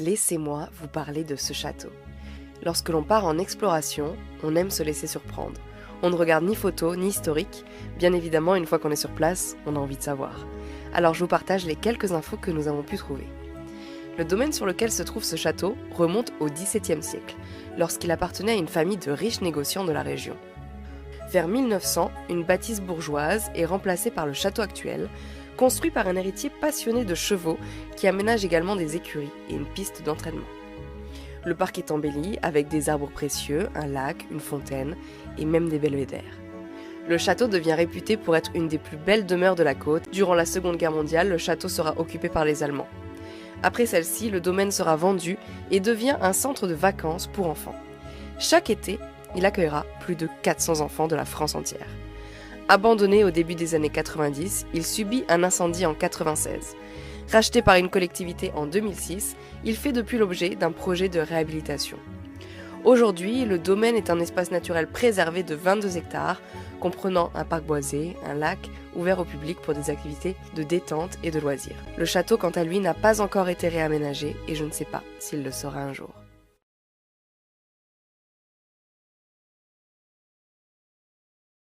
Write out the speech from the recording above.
Laissez-moi vous parler de ce château. Lorsque l'on part en exploration, on aime se laisser surprendre. On ne regarde ni photos, ni historique. Bien évidemment, une fois qu'on est sur place, on a envie de savoir. Alors je vous partage les quelques infos que nous avons pu trouver. Le domaine sur lequel se trouve ce château remonte au XVIIe siècle, lorsqu'il appartenait à une famille de riches négociants de la région. Vers 1900, une bâtisse bourgeoise est remplacée par le château actuel, construit par un héritier passionné de chevaux qui aménage également des écuries et une piste d'entraînement. Le parc est embelli avec des arbres précieux, un lac, une fontaine et même des belvédères. Le château devient réputé pour être une des plus belles demeures de la côte. Durant la Seconde Guerre mondiale, le château sera occupé par les Allemands. Après celle-ci, le domaine sera vendu et devient un centre de vacances pour enfants. Chaque été, il accueillera plus de 400 enfants de la France entière. Abandonné au début des années 90, il subit un incendie en 96. Racheté par une collectivité en 2006, il fait depuis l'objet d'un projet de réhabilitation. Aujourd'hui, le domaine est un espace naturel préservé de 22 hectares, comprenant un parc boisé, un lac, ouvert au public pour des activités de détente et de loisirs. Le château, quant à lui, n'a pas encore été réaménagé et je ne sais pas s'il le sera un jour.